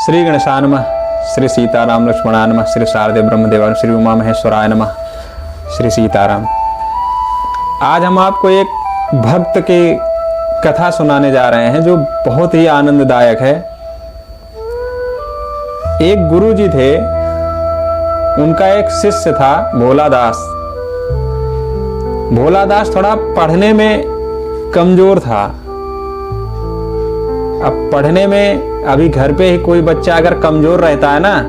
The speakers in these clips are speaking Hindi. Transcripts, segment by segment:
श्री गणेशाय नमः, श्री सीताराम लक्ष्मणाय नमः, श्री शारदे ब्रह्मदेवाय, श्री उमा महेश्वराय नमः, श्री सीताराम। आज हम आपको एक भक्त की कथा सुनाने जा रहे हैं जो बहुत ही आनंददायक है। एक गुरु जी थे, उनका एक शिष्य था भोला दास। भोला दास थोड़ा पढ़ने में कमजोर था। अब पढ़ने में अभी घर पे ही कोई बच्चा अगर कमजोर रहता है ना,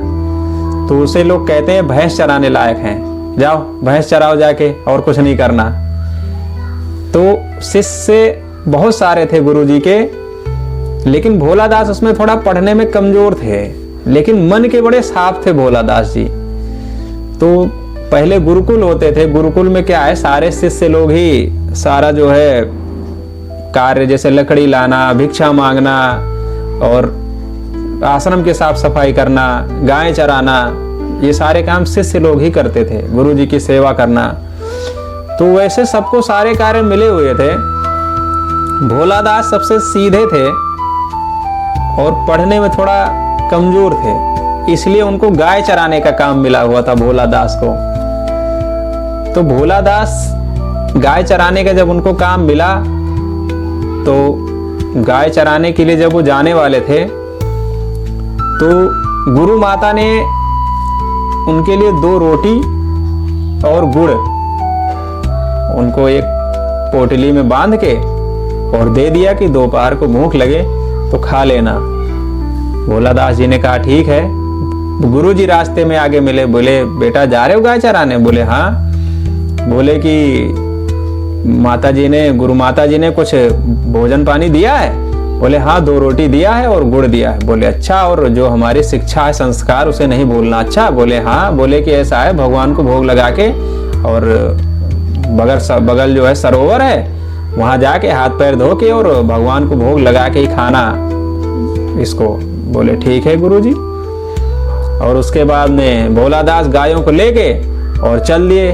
तो उसे लोग कहते हैं भैंस चराने लायक हैं, जाओ भैंस चराओ जाके, और कुछ नहीं करना। तो शिष्य बहुत सारे थे गुरुजी के, लेकिन भोला दास उसमें थोड़ा पढ़ने में कमजोर थे, लेकिन मन के बड़े साफ थे भोला दास जी। तो पहले गुरुकुल होते थे, गुरुकुल में क्या है, सारे शिष्य लोग ही सारा जो है कार्य, जैसे लकड़ी लाना, भिक्षा मांगना और आश्रम की साफ सफाई करना, गाय चराना, ये सारे काम शिष्य लोग ही करते थे, गुरुजी की सेवा करना। तो वैसे सबको सारे कार्य मिले हुए थे। भोला दास सबसे सीधे थे और पढ़ने में थोड़ा कमजोर थे, इसलिए उनको गाय चराने का काम मिला हुआ था भोला दास को। तो भोला दास गाय चराने का जब उनको काम मिला, तो गाय चराने के लिए जब वो जाने वाले थे, तो गुरु माता ने उनके लिए 2 रोटी और गुड़ उनको एक पोटली में बांध के और दे दिया कि दोपहर को भूख लगे तो खा लेना। भोला दास जी ने कहा ठीक है। गुरु जी रास्ते में आगे मिले, बोले बेटा जा रहे हो गाय चराने? बोले हाँ। बोले कि माता जी ने, गुरु माता जी ने कुछ भोजन पानी दिया है? बोले हाँ, 2 रोटी दिया है और गुड़ दिया है। बोले अच्छा, और जो हमारी शिक्षा है, संस्कार, उसे नहीं भूलना? अच्छा। बोले हाँ। बोले कि ऐसा है, भगवान को भोग लगा के, और बगल जो है सरोवर है, वहां जाके हाथ पैर धो के और भगवान को भोग लगा के ही खाना इसको। बोले ठीक है गुरुजी। और उसके बाद में भोला दास गायों को लेके और चल दिए।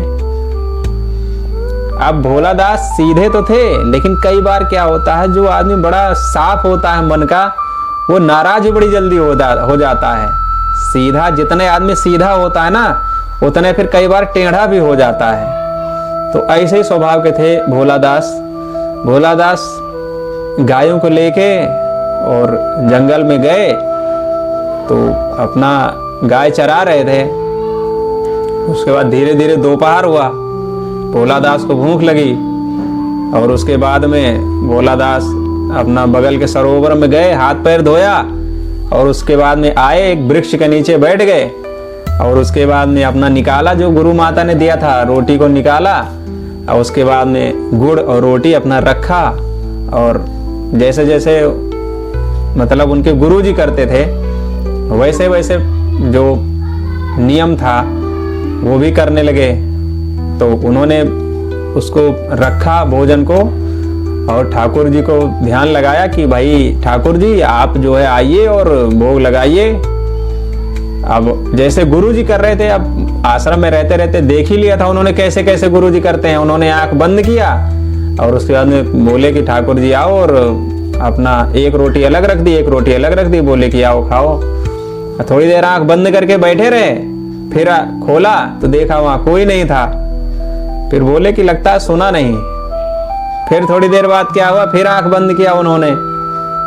अब भोला दास सीधे तो थे, लेकिन कई बार क्या होता है, जो आदमी बड़ा साफ होता है मन का, वो नाराज बड़ी जल्दी हो जाता है। सीधा, जितने आदमी सीधा होता है ना, उतने फिर कई बार टेढ़ा भी हो जाता है। तो ऐसे ही स्वभाव के थे भोला दास। भोला दास गायों को लेके और जंगल में गए, तो अपना गाय चरा रहे थे। उसके बाद धीरे धीरे दोपहर हुआ, भोला दास को भूख लगी, और उसके बाद में भोला दास अपना बगल के सरोवर में गए, हाथ पैर धोया, और उसके बाद में आए, एक वृक्ष के नीचे बैठ गए, और उसके बाद में अपना निकाला जो गुरु माता ने दिया था, रोटी को निकाला, और उसके बाद में गुड़ और रोटी अपना रखा, और जैसे जैसे मतलब उनके गुरु जी करते थे, वैसे वैसे जो नियम था वो भी करने लगे। तो उन्होंने उसको रखा भोजन को, और ठाकुर जी को ध्यान लगाया कि भाई ठाकुर जी आप जो है आइए और भोग लगाइए। अब जैसे गुरु जी कर रहे थे, अब आश्रम में रहते रहते देख ही लिया था उन्होंने कैसे कैसे गुरु जी करते हैं। उन्होंने आंख बंद किया और उसके बाद में बोले कि ठाकुर जी आओ, और अपना 1 रोटी अलग रख दी, 1 रोटी अलग रख दी, बोले कि आओ खाओ। थोड़ी देर आंख बंद करके बैठे रहे, फिर खोला तो देखा वहां कोई नहीं था। फिर बोले कि लगता है सुना नहीं। फिर थोड़ी देर बाद क्या हुआ, फिर आंख बंद किया उन्होंने।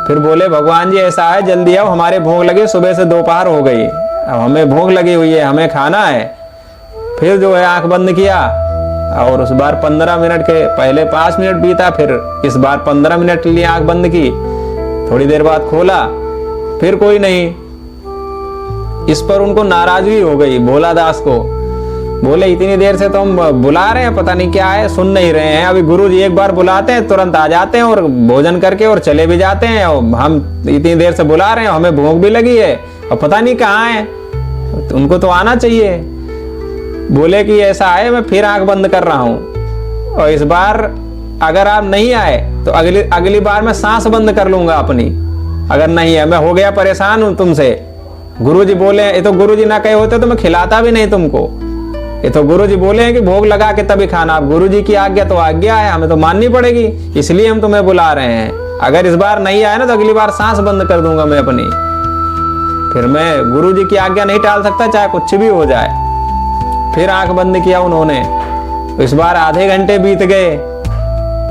फिर बोले भगवान जी ऐसा है, जल्दी आओ, हमारे भूख लगे, सुबह से दोपहर हो गई, अब हमें भूख लगी हुई है, हमें खाना है। फिर जो है आंख बंद किया, और उस बार 15 मिनट के पहले 5 मिनट बीता, फिर इस बार 15 मिनट के लिए आंख बंद की। थोड़ी देर बाद खोला, फिर कोई नहीं। इस पर उनको नाराजगी हो गई भोला दास को। बोले इतनी देर से तो हम बुला रहे हैं, पता नहीं क्या है, सुन नहीं रहे हैं। अभी गुरु जी एक बार बुलाते हैं, तुरंत आ जाते हैं और भोजन करके और चले भी जाते हैं, और हम इतनी देर से बुला रहे हैं, हमें भूख भी लगी है और पता नहीं कहाँ है, तो उनको तो आना चाहिए। बोले कि ऐसा है, मैं फिर आंख बंद कर रहा हूँ, और इस बार अगर आप नहीं आए तो अगली बार मैं सांस बंद कर लूंगा अपनी, अगर नहीं है। मैं हो गया परेशान हूं तुमसे। गुरुजी बोले, ये तो गुरुजी ना कहे होते तो मैं खिलाता भी नहीं तुमको। ये तो गुरुजी बोले हैं कि भोग लगा के तभी खाना। अब गुरुजी की आज्ञा तो आज्ञा है, हमें तो माननी पड़ेगी, इसलिए हम तुम्हें बुला रहे हैं। अगर इस बार नहीं आए ना तो अगली बार सांस बंद कर दूंगा मैं अपनी। फिर मैं गुरु जी की आज्ञा नहीं टाल सकता, चाहे कुछ भी हो जाए। फिर आंख बंद किया उन्होंने। इस बार आधे घंटे बीत गए।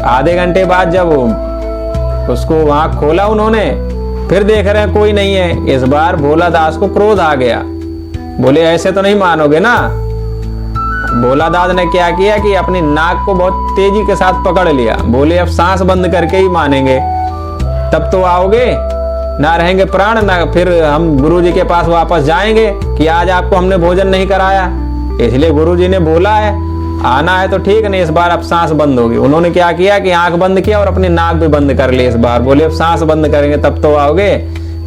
आधे घंटे बाद जब उसको आंख खोला उन्होंने, फिर देख रहे हैं कोई नहीं है। इस बार भोला दास को क्रोध आ गया। बोले ऐसे तो नहीं मानोगे ना। भोला दास ने क्या किया कि अपनी नाक को बहुत तेजी के साथ पकड़ लिया। बोले अब सांस बंद करके ही मानेंगे, तब तो आओगे, ना रहेंगे प्राण, ना फिर हम गुरु जी के पास वापस जाएंगे कि आज आपको हमने भोजन नहीं कराया। इसलिए गुरु जी ने बोला है आना है तो ठीक, नहीं इस बार अब सांस बंद होगी। उन्होंने क्या किया कि आंख बंद किया और अपनी नाक भी बंद कर ली। इस बार बोले अब सांस बंद करेंगे तब तो आओगे।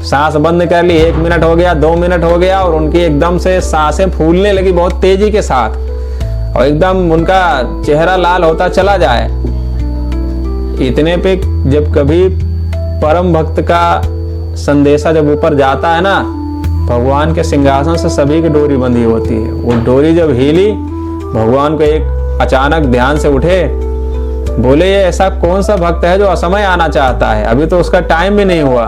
सांस बंद कर ली। 1 मिनट हो गया, 2 मिनट हो गया और उनकी एकदम से सांसें फूलने लगी बहुत तेजी के साथ, और एकदम उनका चेहरा लाल होता चला जाए। इतने पे जब कभी परम भक्त का संदेशा जब ऊपर जाता है ना, भगवान के सिंहासन से सभी की डोरी बंधी होती है। वो डोरी जब हिली, भगवान को एक अचानक ध्यान से उठे। बोले ये ऐसा कौन सा भक्त है जो असमय आना चाहता है, अभी तो उसका टाइम भी नहीं हुआ।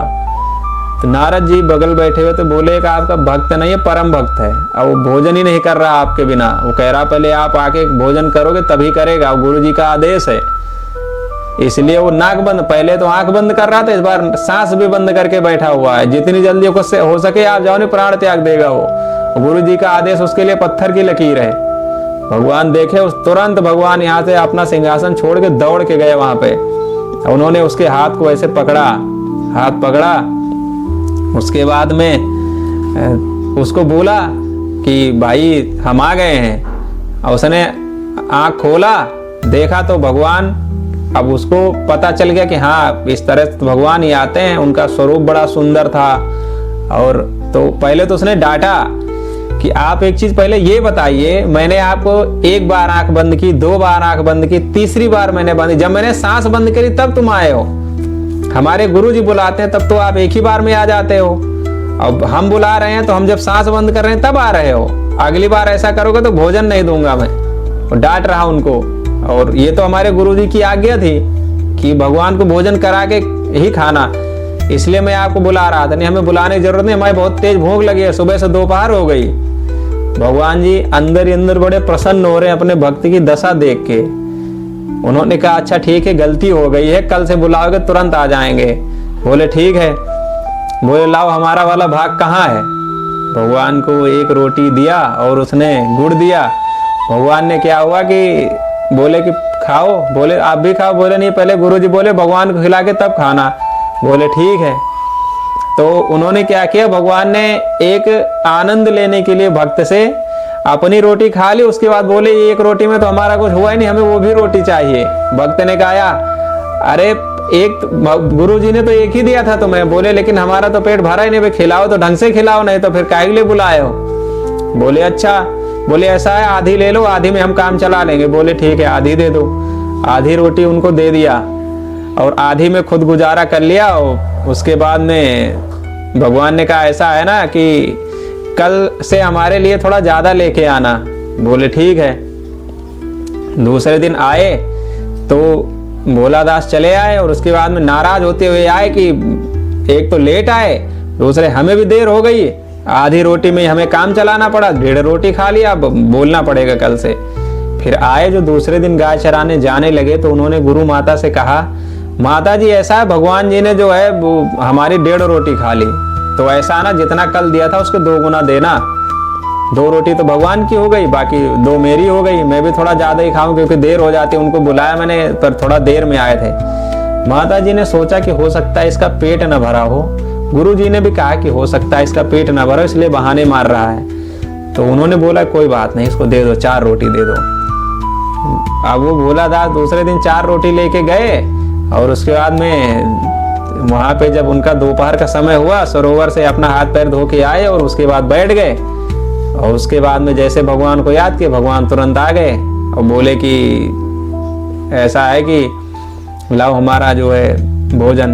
तो नारद जी बगल बैठे हुए तो बोले कि आपका भक्त नहीं है, परम भक्त है, और वो भोजन ही नहीं कर रहा आपके बिना। वो कह रहा पहले आप आके भोजन करोगे तभी करेगा, गुरु जी का आदेश है। इसलिए वो नाक बंद, पहले तो आंख बंद कर रहा था, इस बार सांस भी बंद करके बैठा हुआ है। जितनी जल्दी हो सके आप जाओ, नहीं प्राण त्याग देगा वो। गुरु जी का आदेश उसके लिए पत्थर की लकीर है। भगवान देखे उस तुरंत भगवान यहाँ से अपना सिंहासन छोड़ के दौड़ के गए वहां पे। उन्होंने उसके हाथ को ऐसे पकड़ा, हाथ पकड़ा। उसके बाद में उसको बोला कि भाई हम आ गए हैं। और उसने आंख खोला, देखा तो भगवान, अब उसको पता चल गया कि हाँ इस तरह तो भगवान ही आते हैं। उनका स्वरूप बड़ा सुंदर था। और तो पहले तो उसने डांटा कि आप एक चीज पहले ये बताइए, मैंने आपको 1 बार आंख बंद की, 2 बार आंख बंद की, तीसरी बार मैंने बंद की, जब मैंने सांस बंद करी तब तुम आए हो। हमारे गुरु जी बुलाते हैं तब तो आप एक ही बार में आ जाते हो। अब हम बुला रहे हैं तो हम जब सांस बंद कर रहे हैं तब आ रहे हो। अगली बार ऐसा करोगे तो भोजन नहीं दूंगा मैं। और डांट रहा उनको। और ये तो हमारे गुरु जी की आज्ञा थी कि भगवान को भोजन करा के ही खाना, इसलिए मैं आपको बुला रहा था, नहीं हमें बुलाने की जरूरत नहीं, हमारी बहुत तेज भूख लगी है, सुबह से दोपहर हो गई। भगवान जी अंदर ही अंदर बड़े प्रसन्न हो रहे हैं अपने भक्त की दशा देख के। उन्होंने कहा अच्छा ठीक है, गलती हो गई है, कल से बुलाओगे तुरंत आ जाएंगे। बोले ठीक है। बोले लाओ हमारा वाला भाग कहाँ है। भगवान को एक रोटी दिया और उसने गुड़ दिया। भगवान ने क्या हुआ कि बोले कि खाओ। बोले आप भी खाओ। बोले नहीं, पहले गुरुजी बोले भगवान को खिला के तब खाना। बोले ठीक है। तो उन्होंने क्या किया, भगवान ने एक आनंद लेने के लिए भक्त से अपनी रोटी खा ली। उसके बाद बोले एक रोटी में तो हमारा कुछ हुआ ही नहीं, हमें वो भी रोटी चाहिए। भक्त ने कहा अरे एक गुरुजी ने तो एक ही दिया था तुम्हें। बोले लेकिन हमारा तो पेट भरा ही नहीं, खिलाओ तो ढंग से खिलाओ, नहीं तो फिर काहे के लिए बुलाए हो। बोले अच्छा। बोले ऐसा है आधी ले लो, आधी में हम काम चला लेंगे। बोले ठीक है आधी दे दो। आधी रोटी उनको दे दिया और आधी में खुद गुजारा कर लिया। और उसके बाद में भगवान ने कहा ऐसा है ना कि कल से हमारे लिए थोड़ा ज्यादा लेके आना। बोले ठीक है। दूसरे दिन आए तो भोला दास चले आए और उसके बाद में नाराज होते हुए आए कि एक तो लेट आए, दूसरे हमें भी देर हो गई, आधी रोटी में हमें काम चलाना पड़ा, 1.5 रोटी खा लिया, अब बोलना पड़ेगा कल से। फिर आए जो दूसरे दिन गाय चराने जाने लगे तो उन्होंने गुरु माता से कहा माता जी ऐसा है भगवान जी ने जो है वो हमारी 1.5 रोटी खा ली, तो ऐसा ना जितना कल दिया था उसके 2 गुना देना। 2 रोटी तो भगवान की हो गई, बाकी 2 मेरी हो गई। मैं भी थोड़ा ज्यादा ही खाऊं क्योंकि देर हो जाती। उनको बुलाया मैंने पर थोड़ा देर में आए थे। माता जी ने सोचा कि हो सकता है इसका पेट न भरा हो। गुरु जी ने भी कहा कि हो सकता है इसका पेट न भरा, इसलिए बहाने मार रहा है। तो उन्होंने बोला कोई बात नहीं, इसको दे दो, 4 रोटी दे दो। अब वो भोला दास दूसरे दिन 4 रोटी लेके गए और उसके बाद में वहां पे जब उनका दोपहर का समय हुआ, सरोवर से अपना हाथ पैर धो के आए और उसके बाद बैठ गए। और उसके बाद में जैसे भगवान को याद किया, भगवान तुरंत आ गए और बोले कि ऐसा है कि लाओ हमारा जो है भोजन।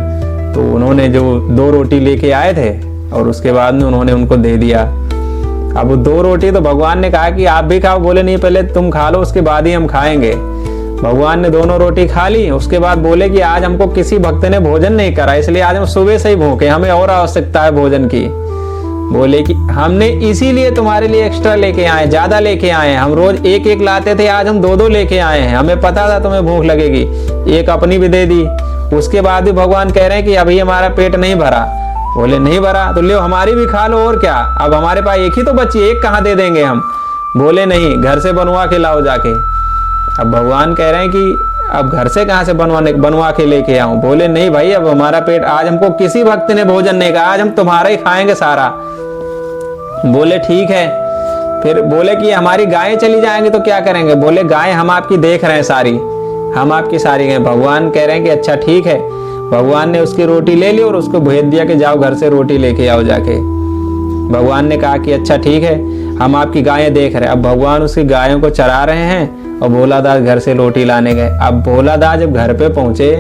तो उन्होंने जो 2 रोटी लेके आए थे और उसके बाद में उन्होंने उनको दे दिया। अब वो 2 रोटी तो भगवान ने कहा कि आप भी खाओ। बोले नहीं पहले तुम खा लो, उसके बाद ही हम खाएंगे। भगवान ने दोनों रोटी खा ली। उसके बाद बोले कि आज हमको किसी भक्त ने भोजन नहीं करा, इसलिए आज हम सुबह से ही भूखे, हमें और आवश्यकता है भोजन की। बोले कि हमने इसीलिए तुम्हारे लिए एक्स्ट्रा लेके आए, ज्यादा लेके आए हैं। हम रोज एक एक लाते थे, आज हम दो दो लेके आए हैं। हमें पता था तुम्हें भूख लगेगी, एक अपनी भी दे दी। उसके बाद भी भगवान कह रहे हैं कि अभी हमारा पेट नहीं भरा। बोले नहीं भरा तो लो हमारी भी खा लो, और क्या, अब हमारे पास एक ही तो बची, एक कहाँ दे देंगे हम। बोले नहीं, घर से बनवा के लाओ जाके। अब भगवान कह रहे हैं कि अब घर से कहाँ से बनवा के लेके आऊं। बोले नहीं भाई, अब हमारा पेट, आज हमको किसी भक्त ने भोजन नहीं कहा, आज हम तुम्हारा ही खाएंगे सारा। बोले ठीक है। फिर बोले कि हमारी गायें चली जाएंगी तो क्या करेंगे। बोले गायें हम आपकी देख रहे हैं सारी, हम आपकी सारी हैं। भगवान कह रहे हैं कि अच्छा ठीक है। भगवान ने उसकी रोटी ले ली और उसको भेज दिया कि जाओ घर से रोटी लेके आओ जाके। भगवान ने कहा कि अच्छा ठीक है, हम आपकी गायें देख रहे हैं। अब भगवान उसकी गायों को चरा रहे हैं और भोलादास घर से रोटी लाने गए। अब भोलादास जब घर पे पहुंचे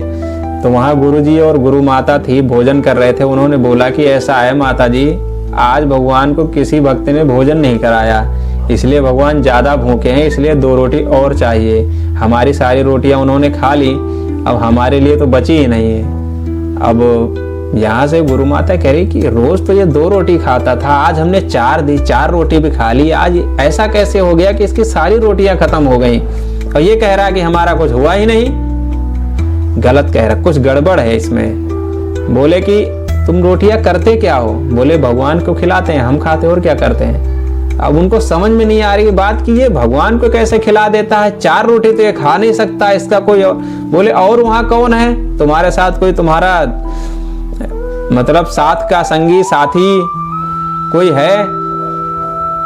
तो वहाँ गुरुजी और गुरु माता थी, भोजन कर रहे थे। उन्होंने बोला कि ऐसा है माता जी, आज भगवान को किसी भक्त ने भोजन नहीं कराया, इसलिए भगवान ज्यादा भूखे हैं, इसलिए 2 रोटी और चाहिए। हमारी सारी रोटियां उन्होंने खा ली, अब हमारे लिए तो बची ही नहीं है। अब यहाँ से गुरु माता कह रही कि रोज तो ये 2 रोटी खाता था, आज हमने 4 दी, 4 रोटी भी खा ली। आज ऐसा कैसे हो गया कि इसकी सारी रोटियां खत्म हो गई और ये कह रहा है कि हमारा कुछ हुआ ही नहीं। गलत कह रहा, कुछ गड़बड़ है इसमें। बोले कि तुम रोटियां करते क्या हो। बोले भगवान को खिलाते हैं, हम खाते और क्या करते हैं। अब उनको समझ में नहीं आ रही बात कि ये भगवान को कैसे खिला देता है, 4 रोटी तो ये खा नहीं सकता, इसका कोई और। बोले और वहां कौन है तुम्हारे साथ, कोई तुम्हारा मतलब साथ का संगी साथी कोई है,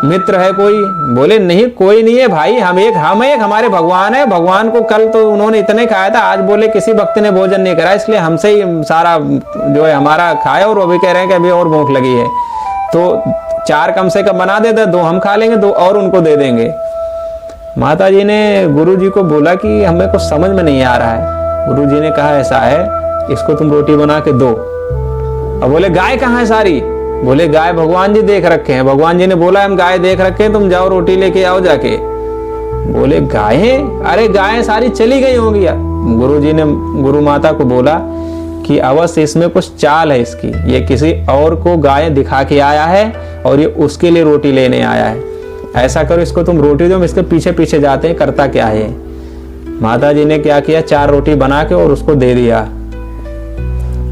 मित्र है कोई। बोले नहीं कोई नहीं है भाई, हम एक हमारे भगवान है। भगवान को कल तो उन्होंने इतने खाया था, आज बोले किसी भक्त ने भोजन नहीं करा, इसलिए हमसे ही सारा जो है हमारा खाया, और वो भी कह रहे हैं कि अभी और भूख लगी है तो 4 कम से कम बना देते, 2 हम खा लेंगे, 2 और उनको दे देंगे। माता जी ने गुरु जी को बोला कि हमें कुछ समझ में नहीं आ रहा है। गुरु जी ने कहा ऐसा है, इसको तुम रोटी बना के दो। अब बोले गाय कहाँ है सारी। बोले गाय भगवान जी देख रखे हैं, भगवान जी ने बोला हम गाय देख रखे हैं, तुम जाओ रोटी लेके आओ जाके। बोले गायें, अरे गायें सारी चली गई होंगी। गुरु जी ने गुरु माता को बोला कि अवश्य इसमें कुछ चाल है इसकी, ये किसी और को गाय दिखा के आया है और ये उसके लिए रोटी लेने आया है। ऐसा करो, इसको तुम रोटी दो, हम इसके पीछे पीछे जाते हैं, करता क्या है। माता जी ने क्या किया, 4 रोटी बना के और उसको दे दिया।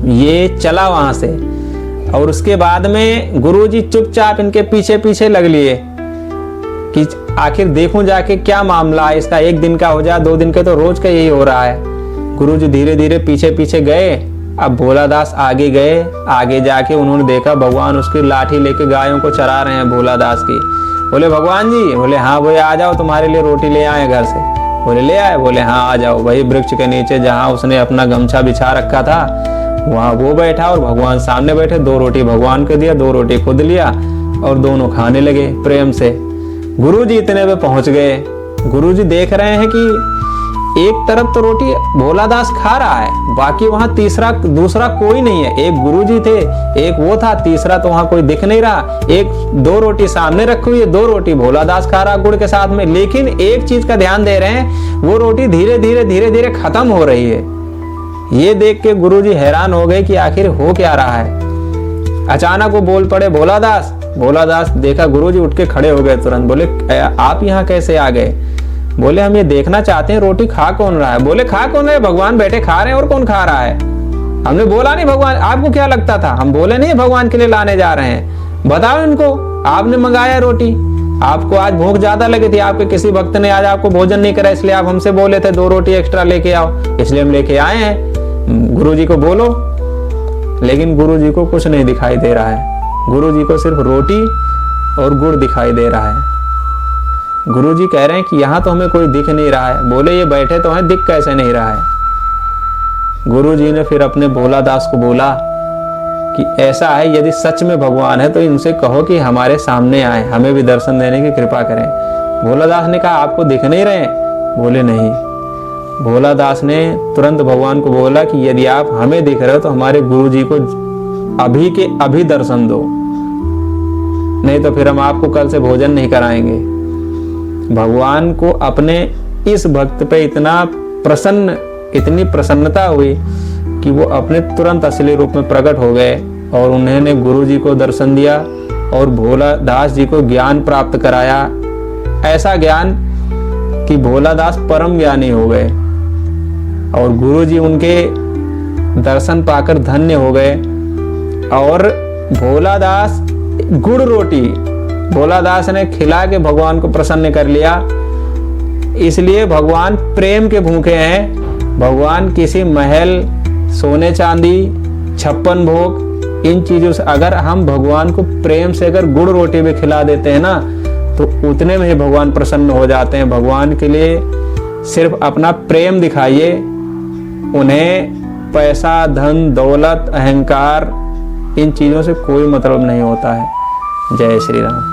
ये चला वहां से, और उसके बाद में गुरुजी चुपचाप इनके पीछे पीछे लग लिए कि आखिर देखूं जाके क्या मामला है इसका। 1 दिन का हो जाए, 2 दिन के, तो रोज का यही हो रहा है। गुरुजी धीरे धीरे पीछे पीछे गए। अब भोलादास आगे गए, आगे जाके उन्होंने देखा भगवान उसकी लाठी लेके गायों को चरा रहे हैं भोलादास की। बोले भगवान जी। बोले हाँ भैया आ जाओ, तुम्हारे लिए रोटी ले आए घर से। बोले ले आए। बोले हाँ आ जाओ। वही वृक्ष के नीचे जहाँ उसने अपना गमछा बिछा रखा था वहां वो बैठा और भगवान सामने बैठे। 2 रोटी भगवान को दिया, 2 रोटी खुद लिया और दोनों खाने लगे प्रेम से। गुरुजी इतने पे पहुंच गए। गुरुजी देख रहे हैं कि एक तरफ तो रोटी भोलादास खा रहा है, बाकी वहां दूसरा कोई नहीं है। एक गुरुजी थे, एक वो था, तीसरा तो वहां कोई दिख नहीं रहा। 2 रोटी सामने रखी हुई है, 2 रोटी भोलादास खा रहा गुड़ के साथ में, लेकिन एक चीज का ध्यान दे रहे हैं, वो रोटी धीरे धीरे खत्म हो रही है। ये देख के गुरुजी हैरान हो गए कि आखिर हो क्या रहा है। अचानक वो बोल पड़े भोलादास। भोलादास देखा, गुरुजी उठ के खड़े हो गए तुरंत। बोले आप यहाँ कैसे आ गए। बोले हम ये देखना चाहते हैं रोटी खा कौन रहा है। बोले खा कौन रहा है, भगवान बैठे खा रहे हैं, और कौन खा रहा है। हमने बोला नहीं भगवान, आपको क्या लगता था। हम बोले नहीं भगवान के लिए लाने जा रहे हैं, बताओ इनको आपने मंगाया रोटी। आपको आज भूख ज्यादा लगी थी, आपके किसी भक्त ने आज आपको भोजन नहीं करा, इसलिए आप हमसे बोले थे 2 रोटी एक्स्ट्रा लेके आओ, इसलिए हम लेके आए हैं। गुरुजी को बोलो। लेकिन गुरुजी को कुछ नहीं दिखाई दे रहा है। गुरुजी को सिर्फ रोटी और गुड़ दिखाई दे रहा है। गुरुजी कह रहे हैं कि यहाँ तो हमें कोई दिख नहीं रहा है। बोले ये बैठे तो हैं, दिख कैसे नहीं रहा है। गुरुजी ने फिर अपने भोलादास को बोला कि ऐसा है, यदि सच में भगवान है तो इनसे कहो कि हमारे सामने आए, हमें भी दर्शन देने की कृपा करें। भोलादास ने कहा आपको दिख नहीं रहे। बोले नहीं। भोलादास ने तुरंत भगवान को बोला कि यदि आप हमें दिख रहे हो तो हमारे गुरुजी को अभी के अभी दर्शन दो, नहीं तो फिर हम आपको कल से भोजन नहीं कराएंगे। भगवान को अपने इस भक्त पे इतनी प्रसन्नता हुई कि वो अपने तुरंत असली रूप में प्रकट हो गए और उन्होंने गुरुजी को दर्शन दिया और भोला दास जी को ज्ञान प्राप्त कराया। ऐसा ज्ञान कि भोला दास परम ज्ञानी हो गए और गुरु जी उनके दर्शन पाकर धन्य हो गए। और भोला दास गुड़ रोटी भोला दास ने खिला के भगवान को प्रसन्न कर लिया। इसलिए भगवान प्रेम के भूखे हैं। भगवान किसी महल, सोने चांदी, 56 भोग, इन चीजों से अगर हम भगवान को प्रेम से अगर गुड़ रोटी भी खिला देते हैं ना, तो उतने में ही भगवान प्रसन्न हो जाते हैं। भगवान के लिए सिर्फ अपना प्रेम दिखाइए। उन्हें पैसा, धन, दौलत, अहंकार, इन चीजों से कोई मतलब नहीं होता है। जय श्री राम।